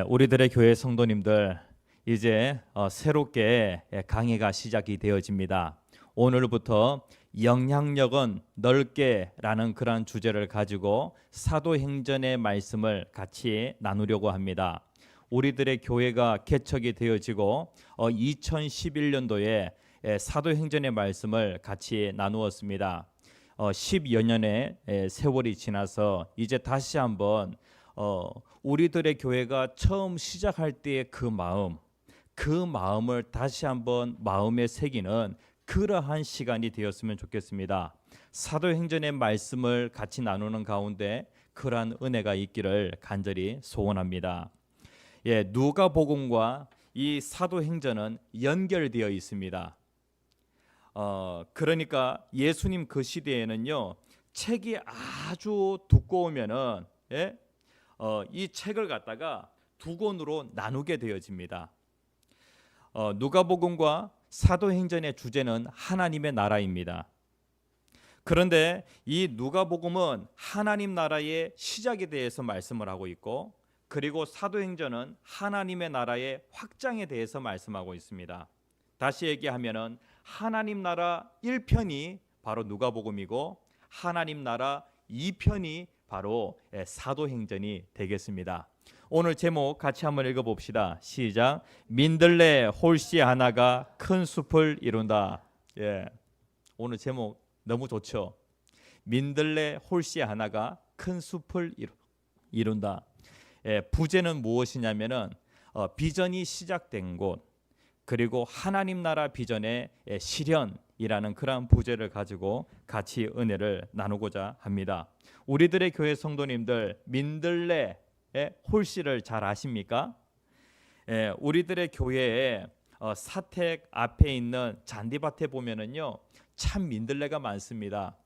우리들의 교회 성도님들, 이제 새롭게 강의가 시작이 되어집니다. 오늘부터 영향력은 넓게라는 그러한 주제를 가지고 사도행전의 말씀을 같이 나누려고 합니다. 우리들의 교회가 개척이 되어지고 2011년도에 사도행전의 말씀을 같이 나누었습니다. 10여 년의 세월이 지나서 이제 다시 한번 우리들의 교회가 처음 시작할 때의 그 마음을 다시 한번 마음에 새기는 그러한 시간이 되었으면 좋겠습니다. 사도행전의 말씀을 같이 나누는 가운데 그러한 은혜가 있기를 간절히 소원합니다. 누가복음과 이 사도행전은 연결되어 있습니다. 그러니까 예수님 그 시대에는요, 책이 아주 두꺼우면은 이 책을 갖다가 두 권으로 나누게 되어집니다. 누가복음과 사도행전의 주제는 하나님의 나라입니다. 그런데 이 누가복음은 하나님 나라의 시작에 대해서 말씀을 하고 있고, 그리고 사도행전은 하나님의 나라의 확장에 대해서 말씀하고 있습니다. 다시 얘기하면은 하나님 나라 1편이 바로 누가복음이고, 하나님 나라 2편이 바로 사도행전이 되겠습니다. 오늘 제목 같이 한번 읽어봅시다. 시작. 민들레 홀씨 하나가 큰 숲을 이룬다. 오늘 제목 너무 좋죠. 민들레 홀씨 하나가 큰 숲을 이룬다. 부제는 무엇이냐면은 비전이 시작된 곳, 그리고 하나님 나라 비전의 실현이라는 그러한 부제를 가지고 같이 은혜를 나누고자 합니다. 우리들의 교회 성도님들, 민들레 홀씨를 잘 아십니까? 우리들의 교회에 사택 앞에 있는 잔디밭에 보면은요, 참 민들레가 많습니다.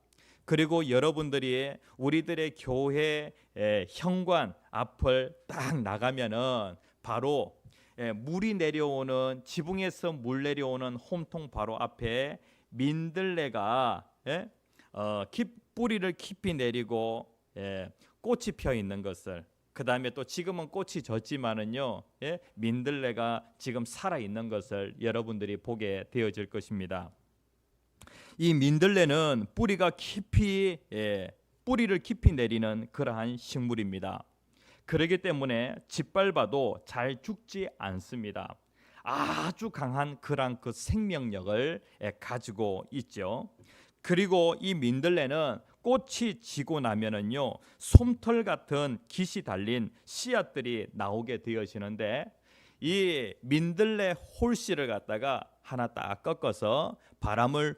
그리고 여러분들이 우리들의 교회 현관 앞을 딱 나가면은 바로 물이 내려오는, 지붕에서 물 내려오는 홈통 바로 앞에 민들레가 뿌리를 깊이 내리고 꽃이 펴 있는 것을, 그 다음에 또 지금은 꽃이 졌지만은요, 민들레가 지금 살아 있는 것을 여러분들이 보게 되어질 것입니다. 이 민들레는 뿌리를 깊이 내리는 그러한 식물입니다. 그렇기 때문에 짓밟아도 잘 죽지 않습니다. 아주 강한 그런 그 생명력을 가지고 있죠. 그리고 이 민들레는 꽃이 지고 나면은요, 솜털 같은 깃이 달린 씨앗들이 나오게 되어지는데, 이 민들레 홀씨를 갖다가 하나 딱 꺾어서 바람을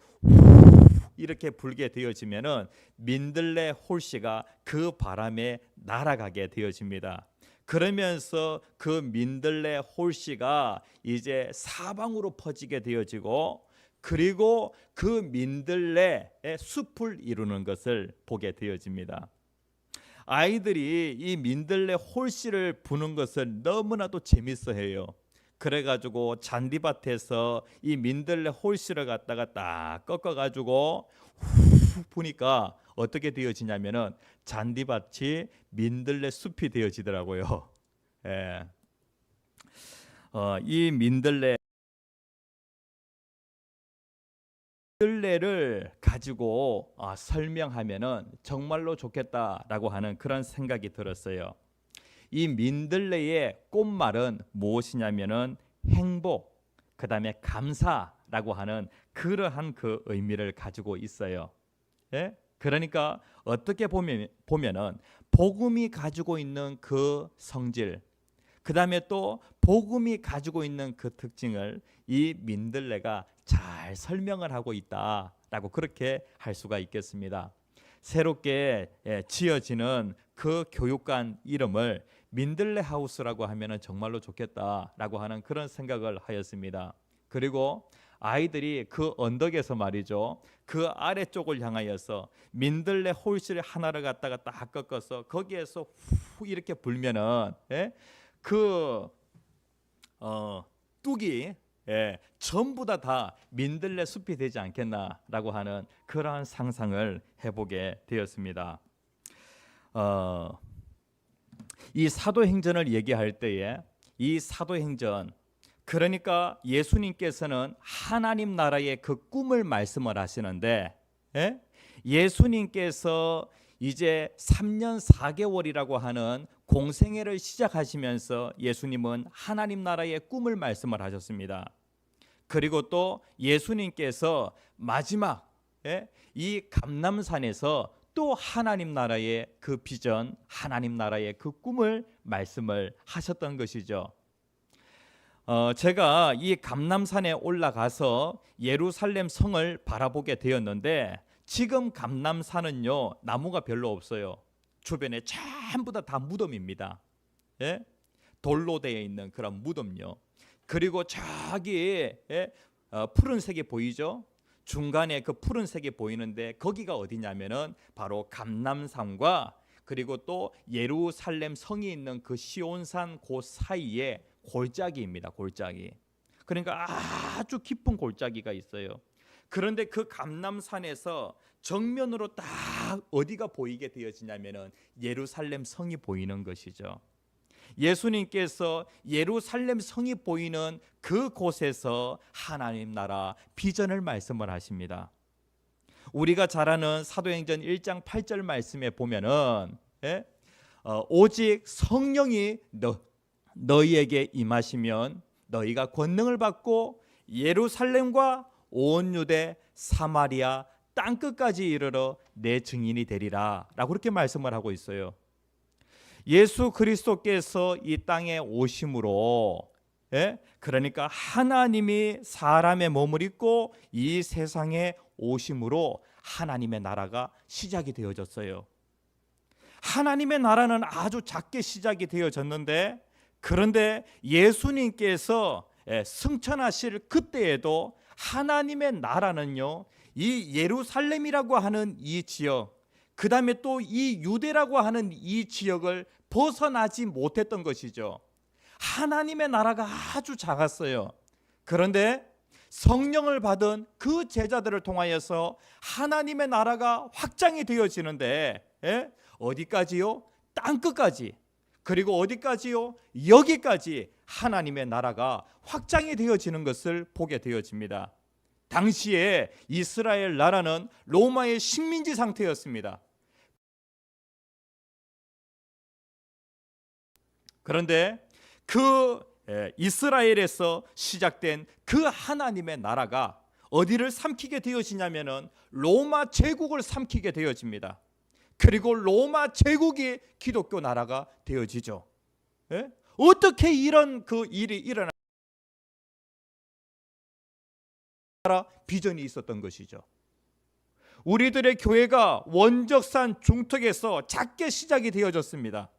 이렇게 불게 되어지면은 민들레 홀씨가 그 바람에 날아가게 되어집니다. 그러면서 그 민들레 홀씨가 이제 사방으로 퍼지게 되어지고, 그리고 그 민들레의 숲을 이루는 것을 보게 되어집니다. 아이들이 이 민들레 홀씨를 부는 것을 너무나도 재밌어해요. 그래가지고 잔디밭에서 이 민들레 홀씨를 갖다가 딱 꺾어가지고 후 부니까 어떻게 되어지냐면은 잔디밭이 민들레 숲이 되어지더라고요. 이 민들레를 가지고 설명하면은 정말로 좋겠다라고 하는 그런 생각이 들었어요. 이 민들레의 꽃말은 무엇이냐면은 행복, 그 다음에 감사라고 하는 그러한 그 의미를 가지고 있어요. 그러니까 어떻게 보면은 복음이 가지고 있는 그 성질, 그 다음에 또 복음이 가지고 있는 그 특징을 이 민들레가 잘 설명을 하고 있다라고 그렇게 할 수가 있겠습니다. 새롭게 지어지는 그 교육관 이름을 민들레 하우스라고 하면은 정말로 좋겠다라고 하는 그런 생각을 하였습니다. 그리고 아이들이 그 언덕에서 말이죠, 그 아래쪽을 향하여서 민들레 홀씨를 하나를 갖다가 딱 꺾어서 거기에서 후 이렇게 불면은 그 뚝이 전부 다 민들레 숲이 되지 않겠나라고 하는 그러한 상상을 해보게 되었습니다. 이 사도행전을 얘기할 때에 이 사도행전, 그러니까 예수님께서는 하나님 나라의 그 꿈을 말씀을 하시는데, 예? 예수님께서 이제 3년 4개월이라고 하는 공생애를 시작하시면서 예수님은 하나님 나라의 꿈을 말씀을 하셨습니다. 그리고 또 예수님께서 마지막 이 감람산에서 또 하나님 나라의 그 비전, 하나님 나라의 그 꿈을 말씀을 하셨던 것이죠. 제가 이 감람산에 올라가서 예루살렘 성을 바라보게 되었는데, 지금 감람산은요 나무가 별로 없어요. 주변에 전부 다 무덤입니다. 예? 돌로 되어 있는 그런 무덤요. 그리고 저기 푸른색이 보이죠? 중간에 그 푸른색이 보이는데 거기가 어디냐면은 바로 감람산과 그리고 또 예루살렘 성이 있는 그 시온산 그 사이에 골짜기입니다. 골짜기. 그러니까 아주 깊은 골짜기가 있어요. 그런데 그 감람산에서 정면으로 딱 어디가 보이게 되어지냐면은 예루살렘 성이 보이는 것이죠. 예수님께서 예루살렘 성이 보이는 그 곳에서 하나님 나라 비전을 말씀을 하십니다. 우리가 잘 아는 사도행전 1장 8절 말씀에 보면은 오직 성령이 너희에게 임하시면 너희가 권능을 받고 예루살렘과 온 유대 사마리아 땅끝까지 이르러 내 증인이 되리라 라고 그렇게 말씀을 하고 있어요. 예수 그리스도께서 이 땅에 오심으로, 그러니까 하나님이 사람의 몸을 입고 이 세상에 오심으로 하나님의 나라가 시작이 되어졌어요. 하나님의 나라는 아주 작게 시작이 되어졌는데, 그런데 예수님께서 승천하실 그때에도 하나님의 나라는요 이 예루살렘이라고 하는 이 지역, 그 다음에 또 이 유대라고 하는 이 지역을 벗어나지 못했던 것이죠. 하나님의 나라가 아주 작았어요. 그런데 성령을 받은 그 제자들을 통하여서 하나님의 나라가 확장이 되어지는데, 어디까지요? 땅끝까지. 그리고 어디까지요? 여기까지 하나님의 나라가 확장이 되어지는 것을 보게 되어집니다. 당시에 이스라엘 나라는 로마의 식민지 상태였습니다. 그런데 그 이스라엘에서 시작된 그 하나님의 나라가 어디를 삼키게 되어지냐면은 로마 제국을 삼키게 되어집니다. 그리고 로마 제국이 기독교 나라가 되어지죠. 어떻게 이런 그 일이 일어나? 비전이 있었던 것이죠. 우리들의 교회가 원적산 중턱에서 작게 시작이 되어졌습니다.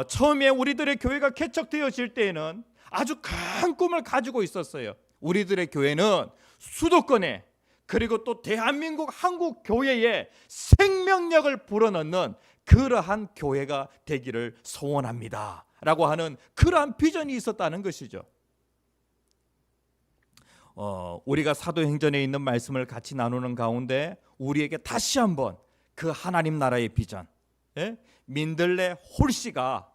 처음에 우리들의 교회가 개척되어질 때에는 아주 큰 꿈을 가지고 있었어요. 우리들의 교회는 수도권에, 그리고 또 대한민국 한국 교회에 생명력을 불어넣는 그러한 교회가 되기를 소원합니다 라고 하는 그러한 비전이 있었다는 것이죠. 우리가 사도행전에 있는 말씀을 같이 나누는 가운데 우리에게 다시 한번 그 하나님 나라의 비전, 민들레 홀씨가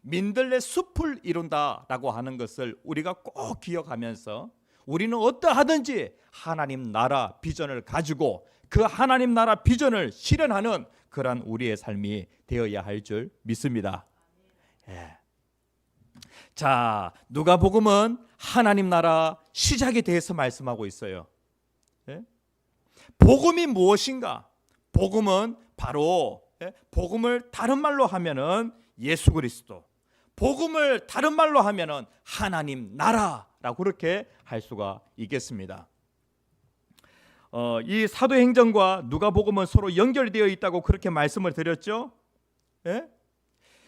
민들레 숲을 이룬다라고 하는 것을 우리가 꼭 기억하면서 우리는 어떠하든지 하나님 나라 비전을 가지고 그 하나님 나라 비전을 실현하는 그러한 우리의 삶이 되어야 할 줄 믿습니다. 자, 누가복음은 하나님 나라 시작에 대해서 말씀하고 있어요. 복음이 무엇인가? 복음은 바로 복음을 다른 말로 하면은 예수 그리스도, 복음을 다른 말로 하면은 하나님 나라라고 그렇게 할 수가 있겠습니다. 이 사도행전과 누가복음은 서로 연결되어 있다고 그렇게 말씀을 드렸죠.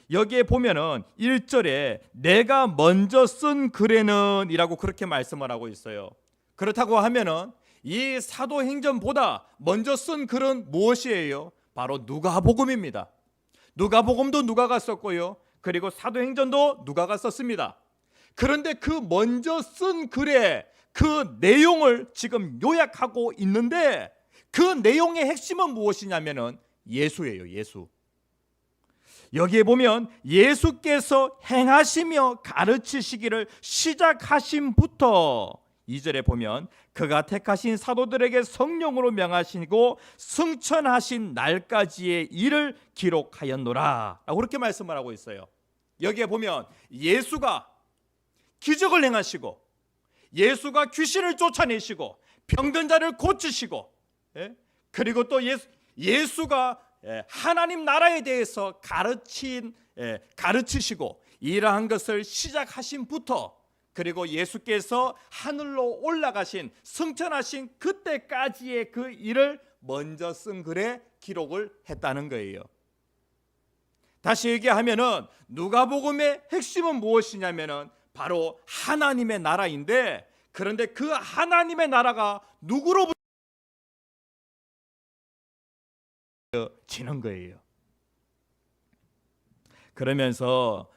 여기에 보면은 1절에 내가 먼저 쓴 글에는 이라고 그렇게 말씀을 하고 있어요. 그렇다고 하면은 이 사도행전보다 먼저 쓴 글은 무엇이에요? 바로 누가복음입니다. 누가복음도 누가가 썼고요, 그리고 사도행전도 누가가 썼습니다. 그런데 그 먼저 쓴 글의 그 내용을 지금 요약하고 있는데 그 내용의 핵심은 무엇이냐면은 예수예요. 예수. 여기에 보면 예수께서 행하시며 가르치시기를 시작하심부터 2절에 보면 그가 택하신 사도들에게 성령으로 명하시고 승천하신 날까지의 일을 기록하였노라 라고 그렇게 말씀을 하고 있어요. 여기에 보면 예수가 기적을 행하시고 예수가 귀신을 쫓아내시고 병든 자를 고치시고 그리고 또 예수가 하나님 나라에 대해서 가르치시고 이러한 것을 시작하신부터 그리고 예수께서 하늘로 올라가신 승천하신 그때까지의 그 일을 먼저 쓴 글에 기록을 했다는 거예요. 다시 얘기하면은 누가복음의 핵심은 무엇이냐면은 바로 하나님의 나라인데, 그런데 그 하나님의 나라가 누구로부터 지는 거예요. 그러면서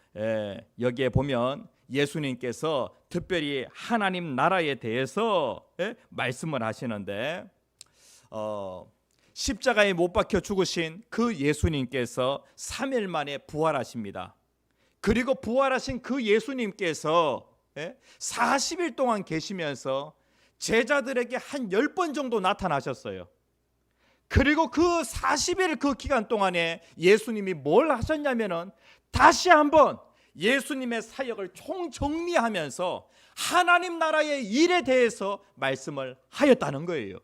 여기에 보면 예수님께서 특별히 하나님 나라에 대해서 말씀을 하시는데 십자가에 못 박혀 죽으신 그 예수님께서 3일 만에 부활하십니다. 그리고 부활하신 그 예수님께서 40일 동안 계시면서 제자들에게 한 10번 정도 나타나셨어요. 그리고 그 40일 그 기간 동안에 예수님이 뭘 하셨냐면은 다시 한번 예수님의 사역을 총정리하면서 하나님 나라의 일에 대해서 말씀을 하였다는 거예요.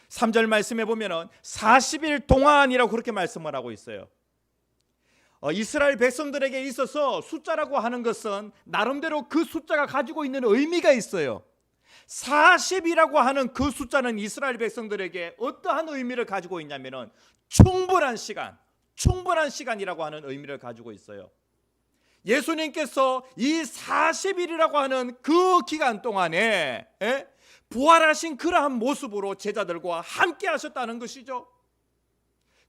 3절 말씀에 보면은 40일 동안이라고 그렇게 말씀을 하고 있어요. 이스라엘 백성들에게 있어서 숫자라고 하는 것은 나름대로 그 숫자가 가지고 있는 의미가 있어요. 40이라고 하는 그 숫자는 이스라엘 백성들에게 어떠한 의미를 가지고 있냐면은 충분한 시간이라고 하는 의미를 가지고 있어요. 예수님께서 이 40일이라고 하는 그 기간 동안에 부활하신 그러한 모습으로 제자들과 함께 하셨다는 것이죠.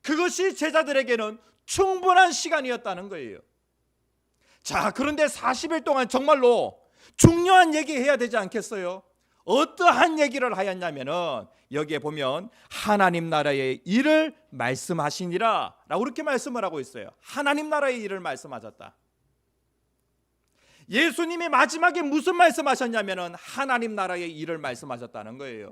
그것이 제자들에게는 충분한 시간이었다는 거예요. 자, 그런데 40일 동안 정말로 중요한 얘기 해야 되지 않겠어요? 어떠한 얘기를 하였냐면은 여기에 보면 하나님 나라의 일을 말씀하시니라 라고 그렇게 말씀을 하고 있어요. 하나님 나라의 일을 말씀하셨다. 예수님이 마지막에 무슨 말씀하셨냐면은 하나님 나라의 일을 말씀하셨다는 거예요.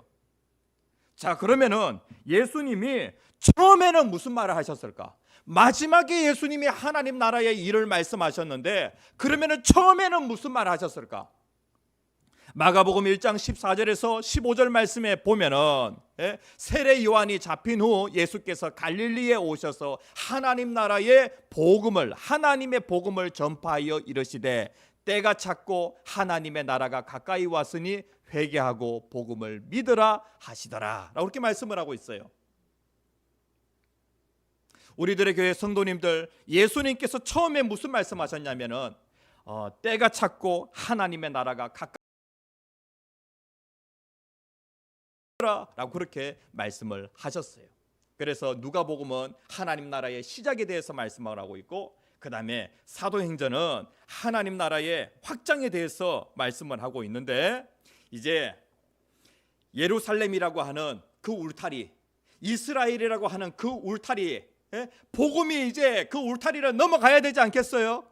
자, 그러면은 예수님이 처음에는 무슨 말을 하셨을까? 마지막에 예수님이 하나님 나라의 일을 말씀하셨는데 그러면은 처음에는 무슨 말을 하셨을까? 마가복음 1장 14절에서 15절 말씀에 보면은 세례 요한이 잡힌 후 예수께서 갈릴리에 오셔서 하나님의 복음을 전파하여 이르시되 때가 찼고 하나님의 나라가 가까이 왔으니 회개하고 복음을 믿으라 하시더라 라고 그렇게 말씀을 하고 있어요. 우리들의 교회 성도님들, 예수님께서 처음에 무슨 말씀하셨냐면은 때가 찼고 하나님의 나라가 가까이 라고 그렇게 말씀을 하셨어요. 그래서 누가복음은 하나님 나라의 시작에 대해서 말씀을 하고 있고, 그 다음에 사도행전은 하나님 나라의 확장에 대해서 말씀을 하고 있는데, 이제 예루살렘이라고 하는 그 울타리, 이스라엘이라고 하는 그 울타리, 복음이 이제 그 울타리를 넘어가야 되지 않겠어요?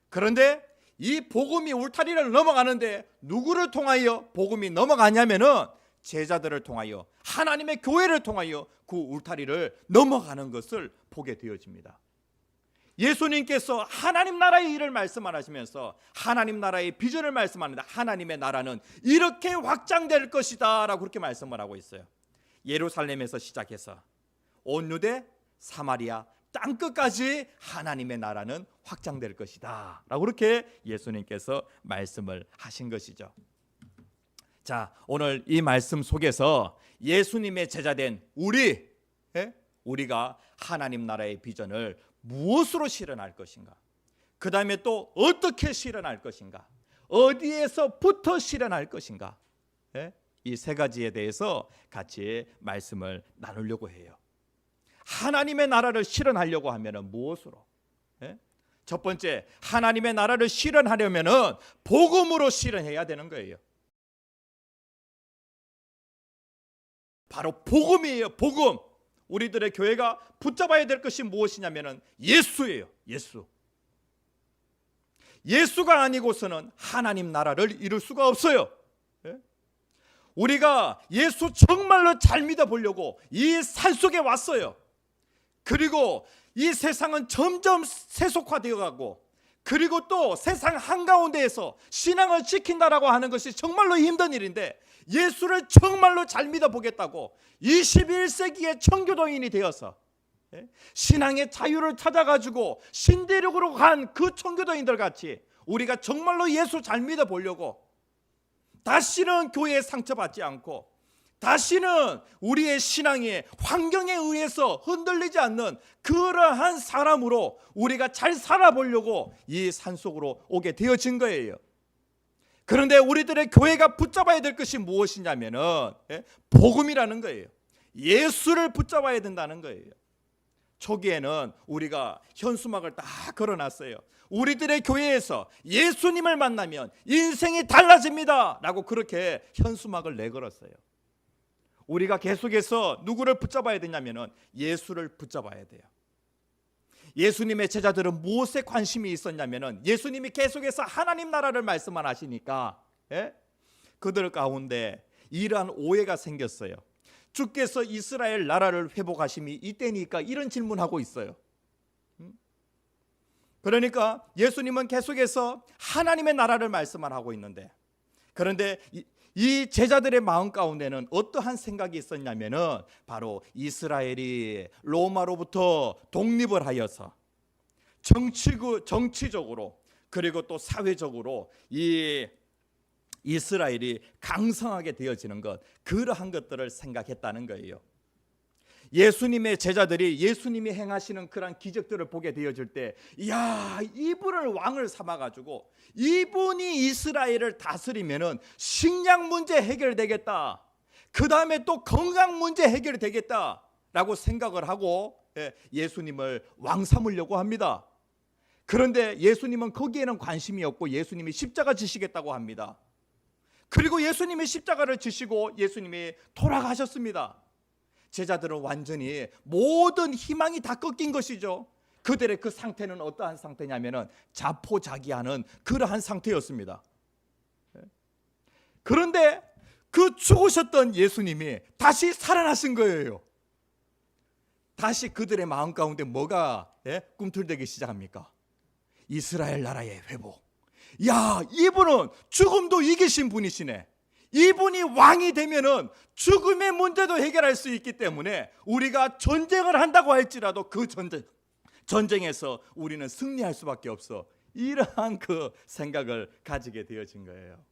그런데 이 복음이 울타리를 넘어가는데 누구를 통하여 복음이 넘어가냐면은 제자들을 통하여, 하나님의 교회를 통하여 그 울타리를 넘어가는 것을 보게 되어집니다. 예수님께서 하나님 나라의 일을 말씀하시면서 하나님 나라의 비전을 말씀합니다. 하나님의 나라는 이렇게 확장될 것이다 라고 그렇게 말씀을 하고 있어요. 예루살렘에서 시작해서 온 유대, 사마리아, 땅끝까지 하나님의 나라는 확장될 것이다 라고 그렇게 예수님께서 말씀을 하신 것이죠. 자, 오늘 이 말씀 속에서 예수님의 제자된 우리가 하나님 나라의 비전을 무엇으로 실현할 것인가, 그 다음에 또 어떻게 실현할 것인가, 어디에서부터 실현할 것인가, 이 세 가지에 대해서 같이 말씀을 나누려고 해요. 하나님의 나라를 실현하려고 하면은 무엇으로? 첫 번째, 하나님의 나라를 실현하려면은 복음으로 실현해야 되는 거예요. 바로 복음이에요. 복음. 우리들의 교회가 붙잡아야 될 것이 무엇이냐면 예수예요. 예수. 예수가 아니고서는 하나님 나라를 이룰 수가 없어요. 우리가 예수 정말로 잘 믿어보려고 이 산속에 왔어요. 그리고 이 세상은 점점 세속화되어 가고, 그리고 또 세상 한가운데에서 신앙을 지킨다라고 하는 것이 정말로 힘든 일인데, 예수를 정말로 잘 믿어보겠다고 21세기의 청교도인이 되어서 신앙의 자유를 찾아가지고 신대륙으로 간 그 청교도인들 같이 우리가 정말로 예수 잘 믿어보려고 다시는 교회에 상처받지 않고, 다시는 우리의 신앙이 환경에 의해서 흔들리지 않는 그러한 사람으로 우리가 잘 살아보려고 이 산속으로 오게 되어진 거예요. 그런데 우리들의 교회가 붙잡아야 될 것이 무엇이냐면은 복음이라는 거예요. 예수를 붙잡아야 된다는 거예요. 초기에는 우리가 현수막을 딱 걸어놨어요. 우리들의 교회에서 예수님을 만나면 인생이 달라집니다 라고 그렇게 현수막을 내걸었어요. 우리가 계속해서 누구를 붙잡아야 되냐면 예수를 붙잡아야 돼요. 예수님의 제자들은 무엇에 관심이 있었냐면 예수님이 계속해서 하나님 나라를 말씀만 하시니까 그들 가운데 이러한 오해가 생겼어요. 주께서 이스라엘 나라를 회복하심이 이때니까 이런 질문하고 있어요. 그러니까 예수님은 계속해서 하나님의 나라를 말씀만 하고 있는데, 그런데 이 제자들의 마음 가운데는 어떠한 생각이 있었냐면은 바로 이스라엘이 로마로부터 독립을 하여서 정치적으로 그리고 또 사회적으로 이 이스라엘이 강성하게 되어지는 것, 그러한 것들을 생각했다는 거예요. 예수님의 제자들이 예수님이 행하시는 그런 기적들을 보게 되어질 때, 이야, 이분을 왕을 삼아가지고 이분이 이스라엘을 다스리면은 식량 문제 해결되겠다, 그 다음에 또 건강 문제 해결되겠다 라고 생각을 하고 예수님을 왕 삼으려고 합니다. 그런데 예수님은 거기에는 관심이 없고 예수님이 십자가 지시겠다고 합니다. 그리고 예수님이 십자가를 지시고 예수님이 돌아가셨습니다. 제자들은 완전히 모든 희망이 다 꺾인 것이죠. 그들의 그 상태는 어떠한 상태냐면 자포자기하는 그러한 상태였습니다. 그런데 그 죽으셨던 예수님이 다시 살아나신 거예요. 다시 그들의 마음 가운데 뭐가 꿈틀대기 시작합니까? 이스라엘 나라의 회복. 야, 이분은 죽음도 이기신 분이시네. 이분이 왕이 되면은 죽음의 문제도 해결할 수 있기 때문에 우리가 전쟁을 한다고 할지라도 그 전쟁에서 우리는 승리할 수밖에 없어. 이러한 그 생각을 가지게 되어진 거예요.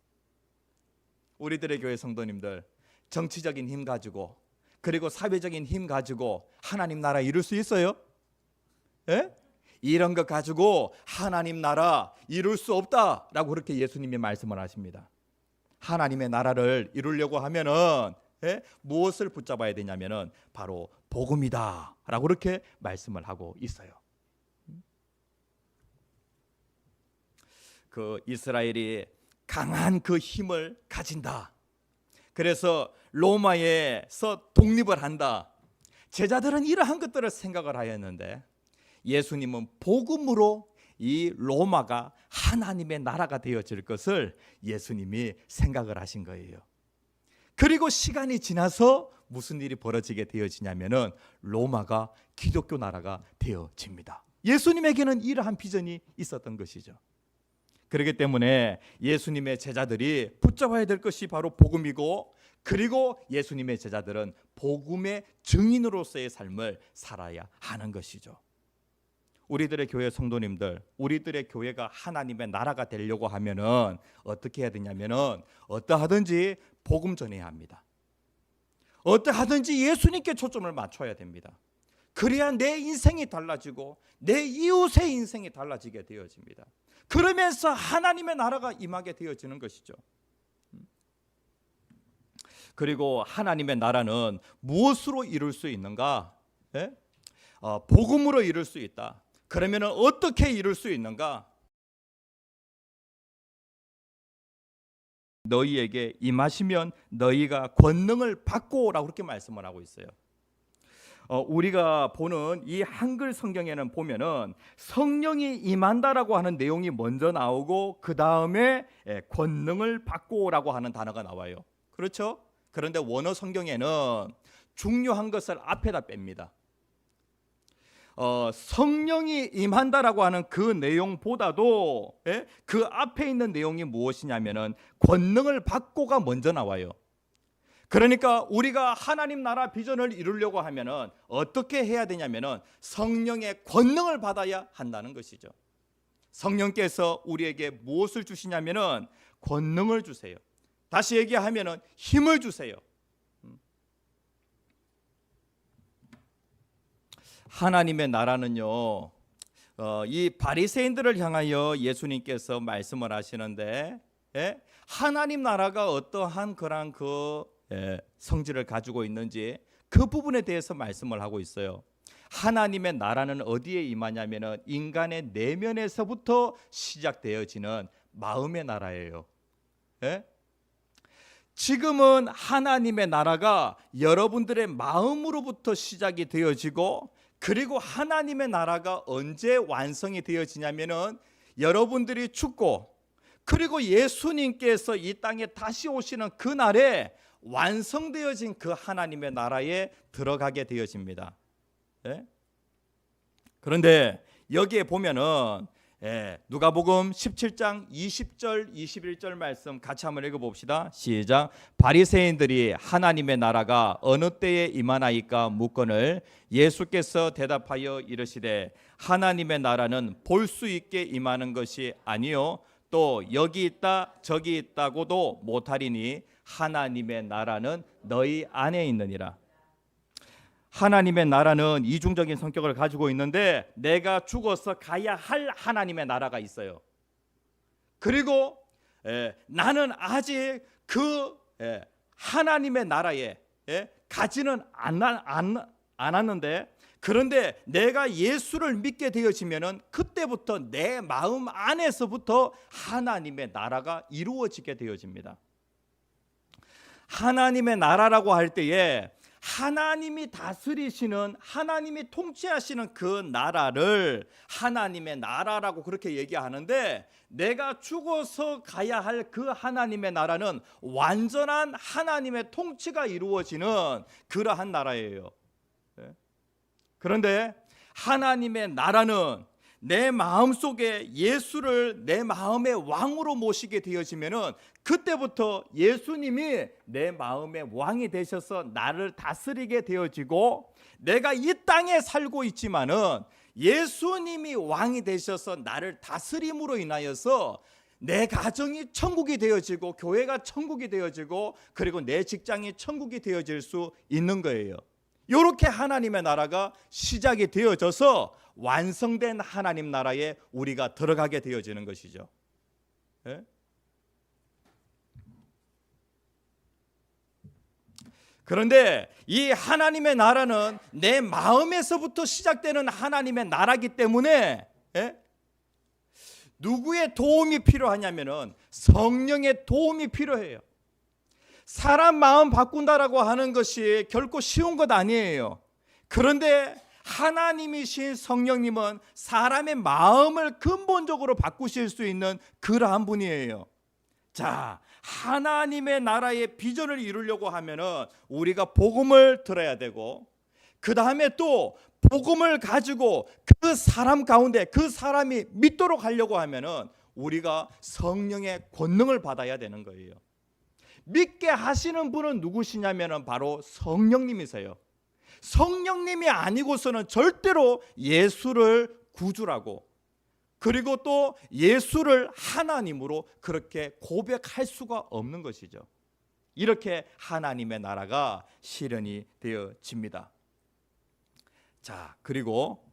우리들의 교회 성도님들, 정치적인 힘 가지고 그리고 사회적인 힘 가지고 하나님 나라 이룰 수 있어요? 이런 것 가지고 하나님 나라 이룰 수 없다라고 그렇게 예수님이 말씀을 하십니다. 하나님의 나라를 이루려고 하면은 무엇을 붙잡아야 되냐면은 바로 복음이다라고 그렇게 말씀을 하고 있어요. 그 이스라엘이 강한 그 힘을 가진다. 그래서 로마에서 독립을 한다. 제자들은 이러한 것들을 생각을 하였는데 예수님은 복음으로 이 로마가 하나님의 나라가 되어질 것을 예수님이 생각을 하신 거예요. 그리고 시간이 지나서 무슨 일이 벌어지게 되어지냐면은 로마가 기독교 나라가 되어집니다. 예수님에게는 이러한 비전이 있었던 것이죠. 그렇기 때문에 예수님의 제자들이 붙잡아야 될 것이 바로 복음이고, 그리고 예수님의 제자들은 복음의 증인으로서의 삶을 살아야 하는 것이죠. 우리들의 교회 성도님들, 우리들의 교회가 하나님의 나라가 되려고 하면은 어떻게 해야 되냐면은 어떠하든지 복음 전해야 합니다. 어떠하든지 예수님께 초점을 맞춰야 됩니다. 그래야 내 인생이 달라지고 내 이웃의 인생이 달라지게 되어집니다. 그러면서 하나님의 나라가 임하게 되어지는 것이죠. 그리고 하나님의 나라는 무엇으로 이룰 수 있는가? 복음으로 이룰 수 있다. 그러면 어떻게 이룰 수 있는가? 너희에게 임하시면 너희가 권능을 받고라고 그렇게 말씀을 하고 있어요. 우리가 보는 이 한글 성경에는 보면은 성령이 임한다라고 하는 내용이 먼저 나오고 그 다음에 권능을 받고라고 하는 단어가 나와요. 그렇죠? 그런데 원어 성경에는 중요한 것을 앞에다 뺍니다. 성령이 임한다라고 하는 그 내용보다도 그 앞에 있는 내용이 무엇이냐면은 권능을 받고가 먼저 나와요. 그러니까 우리가 하나님 나라 비전을 이루려고 하면은 어떻게 해야 되냐면은 성령의 권능을 받아야 한다는 것이죠. 성령께서 우리에게 무엇을 주시냐면은 권능을 주세요. 다시 얘기하면은 힘을 주세요. 하나님의 나라는요, 이 바리새인들을 향하여 예수님께서 말씀을 하시는데, 하나님 나라가 어떠한 그런 성질을 가지고 있는지 그 부분에 대해서 말씀을 하고 있어요. 하나님의 나라는 어디에 임하냐면은 인간의 내면에서부터 시작되어지는 마음의 나라예요. 지금은 하나님의 나라가 여러분들의 마음으로부터 시작이 되어지고, 그리고 하나님의 나라가 언제 완성이 되어지냐면은 여러분들이 죽고 그리고 예수님께서 이 땅에 다시 오시는 그날에 완성되어진 그 하나님의 나라에 들어가게 되어집니다. 그런데 여기에 보면은 누가복음 17장 20절 21절 말씀 같이 한번 읽어봅시다. 시작. 바리새인들이 하나님의 나라가 어느 때에 임하나이까 묻거늘 예수께서 대답하여 이르시되 하나님의 나라는 볼 수 있게 임하는 것이 아니요 또 여기 있다 저기 있다고도 못하리니 하나님의 나라는 너희 안에 있느니라. 하나님의 나라는 이중적인 성격을 가지고 있는데 내가 죽어서 가야 할 하나님의 나라가 있어요. 그리고 나는 아직 그 하나님의 나라에 가지는 않았는데, 그런데 내가 예수를 믿게 되어지면은 그때부터 내 마음 안에서부터 하나님의 나라가 이루어지게 되어집니다. 하나님의 나라라고 할 때에 하나님이 다스리시는, 하나님이 통치하시는 그 나라를 하나님의 나라라고 그렇게 얘기하는데, 내가 죽어서 가야 할 그 하나님의 나라는 완전한 하나님의 통치가 이루어지는 그러한 나라예요. 그런데 하나님의 나라는 내 마음속에 예수를 내 마음의 왕으로 모시게 되어지면은 그때부터 예수님이 내 마음의 왕이 되셔서 나를 다스리게 되어지고, 내가 이 땅에 살고 있지만은 예수님이 왕이 되셔서 나를 다스림으로 인하여서 내 가정이 천국이 되어지고 교회가 천국이 되어지고 그리고 내 직장이 천국이 되어질 수 있는 거예요. 이렇게 하나님의 나라가 시작이 되어져서 완성된 하나님 나라에 우리가 들어가게 되어지는 것이죠. 그런데 이 하나님의 나라는 내 마음에서부터 시작되는 하나님의 나라이기 때문에 누구의 도움이 필요하냐면은 성령의 도움이 필요해요. 사람 마음 바꾼다라고 하는 것이 결코 쉬운 것 아니에요. 그런데 하나님이신 성령님은 사람의 마음을 근본적으로 바꾸실 수 있는 그러한 분이에요. 자, 하나님의 나라의 비전을 이루려고 하면은 우리가 복음을 들어야 되고, 그 다음에 또 복음을 가지고 그 사람 가운데 그 사람이 믿도록 하려고 하면은 우리가 성령의 권능을 받아야 되는 거예요. 믿게 하시는 분은 누구시냐면은 바로 성령님이세요. 성령님이 아니고서는 절대로 예수를 구주라고, 그리고 또 예수를 하나님으로 그렇게 고백할 수가 없는 것이죠. 이렇게 하나님의 나라가 실현이 되어집니다. 자, 그리고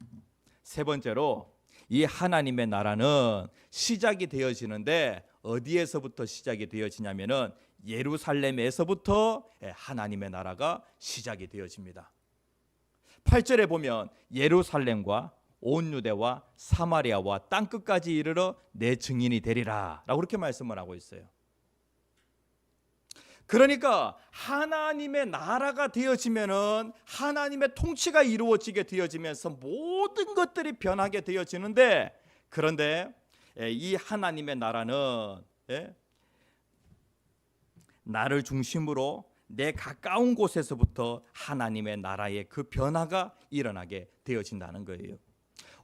세 번째로 이 하나님의 나라는 시작이 되어지는데 어디에서부터 시작이 되어지냐면은 예루살렘에서부터 하나님의 나라가 시작이 되어집니다. 8절에 보면 예루살렘과 온 유대와 사마리아와 땅끝까지 이르러 내 증인이 되리라 라고 그렇게 말씀을 하고 있어요. 그러니까 하나님의 나라가 되어지면은 하나님의 통치가 이루어지게 되어지면서 모든 것들이 변하게 되어지는데, 그런데 이 하나님의 나라는 나를 중심으로 내 가까운 곳에서부터 하나님의 나라의 그 변화가 일어나게 되어진다는 거예요.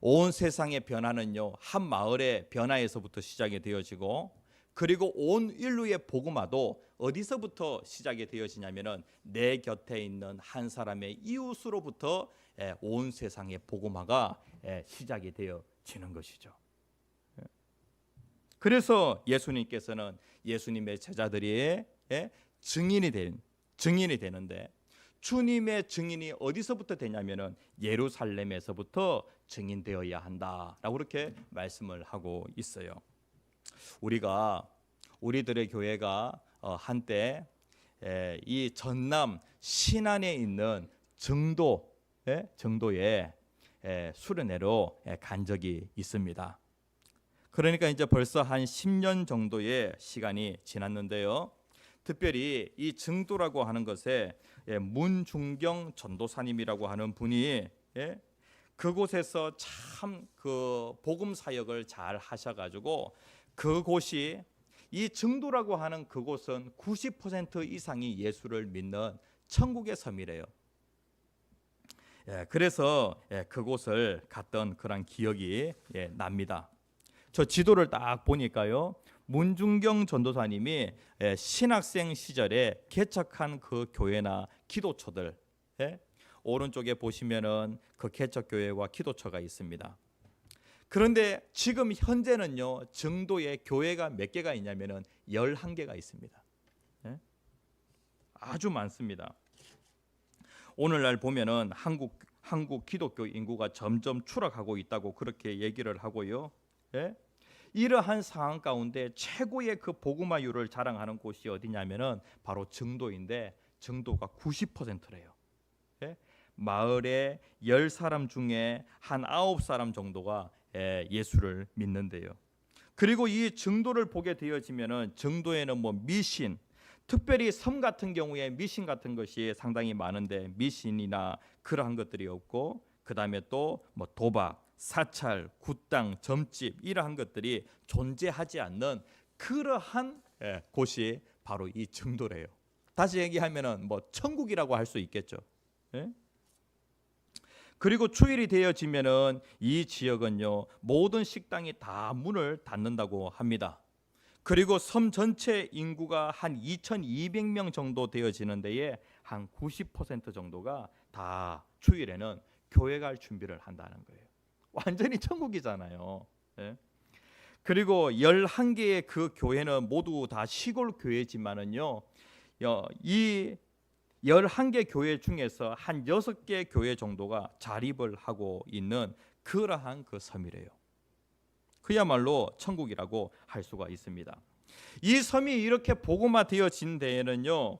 온 세상의 변화는요, 한 마을의 변화에서부터 시작이 되어지고, 그리고 온 인류의 복음화도 어디서부터 시작이 되어지냐면은 내 곁에 있는 한 사람의 이웃으로부터 온 세상의 복음화가 시작이 되어지는 것이죠. 그래서 예수님께서는 예수님의 제자들이 증인이 되는데, 주님의 증인이 어디서부터 되냐면은 예루살렘에서부터 증인되어야 한다라고 그렇게 말씀을 하고 있어요. 우리들의 교회가 한때 이 전남 신안에 있는 정도의 수련회로 간 적이 있습니다. 그러니까 이제 벌써 한 10년 정도의 시간이 지났는데요. 특별히 이 증도라고 하는 것에 문중경 전도사님이라고 하는 분이 그곳에서 참 그 복음 사역을 잘 하셔가지고, 그곳이 이 증도라고 하는 그곳은 90% 이상이 예수를 믿는 천국의 섬이래요. 그래서 그곳을 갔던 그런 기억이 납니다. 저 지도를 딱 보니까요, 문중경 전도사님이 신학생 시절에 개척한 그 교회나 기도처들, 오른쪽에 보시면은 그 개척교회와 기도처가 있습니다. 그런데 지금 현재는요, 정도에 교회가 몇 개가 있냐면은 11개가 있습니다. 아주 많습니다. 오늘날 보면은 한국 기독교 인구가 점점 추락하고 있다고 그렇게 얘기를 하고요. 이러한 상황 가운데 최고의 그 복음화율을 자랑하는 곳이 어디냐면은 바로 정도인데, 정도가 90%래요. 마을에 10사람 중에 한 9사람 정도가 예수를 믿는데요. 그리고 이 정도를 보게 되어지면은 정도에는 뭐 미신, 특별히 섬 같은 경우에 미신 같은 것이 상당히 많은데 미신이나 그러한 것들이 없고, 그 다음에 또 뭐 도박, 사찰, 굿당, 점집 이러한 것들이 존재하지 않는 그러한 곳이 바로 이 정도래요. 다시 얘기하면은 뭐 천국이라고 할 수 있겠죠. 그리고 주일이 되어지면은 이 지역은요, 모든 식당이 다 문을 닫는다고 합니다. 그리고 섬 전체 인구가 한 2,200명 정도 되어지는 데에 한 90% 정도가 다 주일에는 교회 갈 준비를 한다는 거예요. 완전히 천국이잖아요. 그리고 11개의 그 교회는 모두 다 시골 교회지만은요, 이 11개 교회 중에서 한 6개 교회 정도가 자립을 하고 있는 그러한 그 섬이래요. 그야말로 천국이라고 할 수가 있습니다. 이 섬이 이렇게 복음화 되어진 데에는요,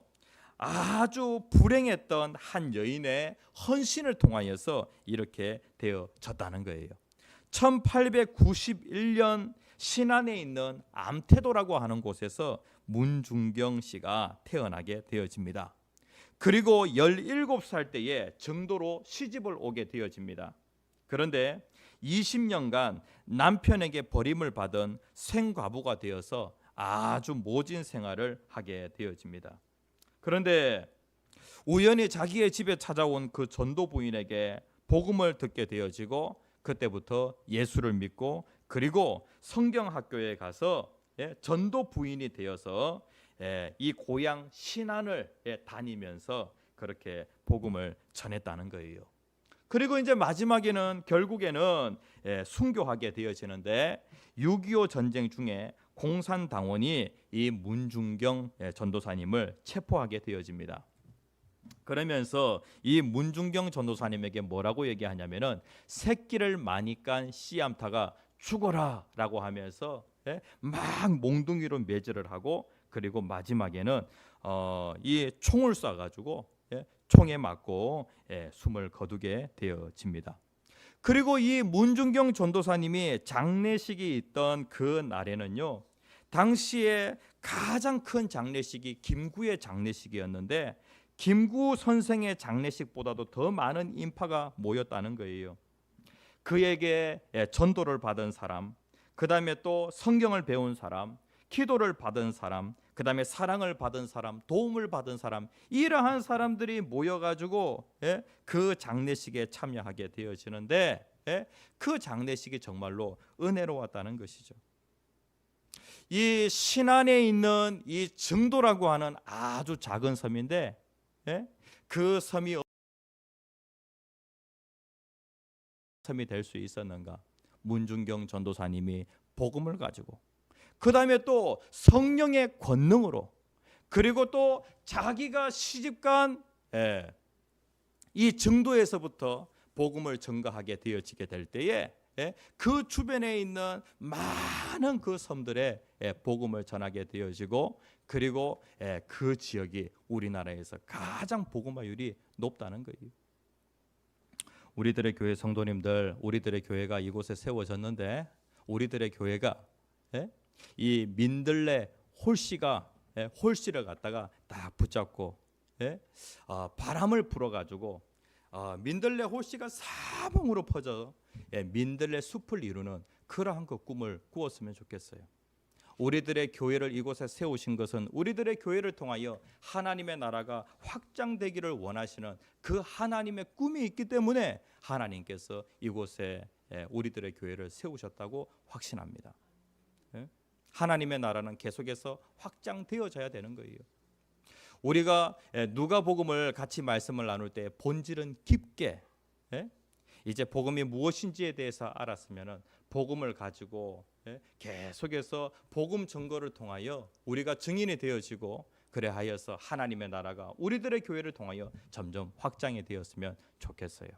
아주 불행했던 한 여인의 헌신을 통하여서 이렇게 되어졌다는 거예요. 1891년 신안에 있는 암태도라고 하는 곳에서 문중경 씨가 태어나게 되어집니다. 그리고 17살 때에 정도로 시집을 오게 되어집니다. 그런데 20년간 남편에게 버림을 받은 생과부가 되어서 아주 모진 생활을 하게 되어집니다. 그런데 우연히 자기의 집에 찾아온 그 전도 부인에게 복음을 듣게 되어지고, 그때부터 예수를 믿고, 그리고 성경학교에 가서 전도 부인이 되어서 이 고향 신안을 다니면서 그렇게 복음을 전했다는 거예요. 그리고 이제 마지막에는 결국에는 순교하게 되어지는데, 6.25 전쟁 중에 공산당원이 이 문중경 전도사님을 체포하게 되어집니다. 그러면서 이 문중경 전도사님에게 뭐라고 얘기하냐면은 새끼를 많이 깐 씨암탉아 죽어라라고 하면서 막 몽둥이로 매질을 하고, 그리고 마지막에는 이 총을 쏴가지고 총에 맞고 숨을 거두게 되어집니다. 그리고 이 문중경 전도사님이 장례식이 있던 그 날에는요, 당시에 가장 큰 장례식이 김구의 장례식이었는데 김구 선생의 장례식보다도 더 많은 인파가 모였다는 거예요. 그에게 전도를 받은 사람, 그 다음에 또 성경을 배운 사람, 기도를 받은 사람, 그 다음에 사랑을 받은 사람, 도움을 받은 사람, 이러한 사람들이 모여가지고 그 장례식에 참여하게 되어지는데 그 장례식이 정말로 은혜로웠다는 것이죠. 이 신안에 있는 이 증도라고 하는 아주 작은 섬인데 그 섬이 될 수 있었는가? 문중경 전도사님이 복음을 가지고, 그 다음에 또 성령의 권능으로, 그리고 또 자기가 시집간 이 증도에서부터 복음을 전가하게 되어지게 될 때에 그 주변에 있는 많은 그 섬들에 복음을 전하게 되어지고, 그리고 그 지역이 우리나라에서 가장 복음화율이 높다는 거예요. 우리들의 교회 성도님들, 우리들의 교회가 이곳에 세워졌는데 우리들의 교회가 이 민들레 홀씨를 갖다가 딱 붙잡고 바람을 불어가지고 민들레 홀씨가 사방으로 퍼져 민들레 숲을 이루는 그러한 그 꿈을 꾸었으면 좋겠어요. 우리들의 교회를 이곳에 세우신 것은 우리들의 교회를 통하여 하나님의 나라가 확장되기를 원하시는 그 하나님의 꿈이 있기 때문에 하나님께서 이곳에 우리들의 교회를 세우셨다고 확신합니다. 하나님의 나라는 계속해서 확장되어져야 되는 거예요. 우리가 누가복음을 같이 말씀을 나눌 때 본질은 깊게 이제 복음이 무엇인지에 대해서 알았으면은 복음을 가지고 계속해서 복음 증거를 통하여 우리가 증인이 되어지고, 그래하여서 하나님의 나라가 우리들의 교회를 통하여 점점 확장이 되었으면 좋겠어요.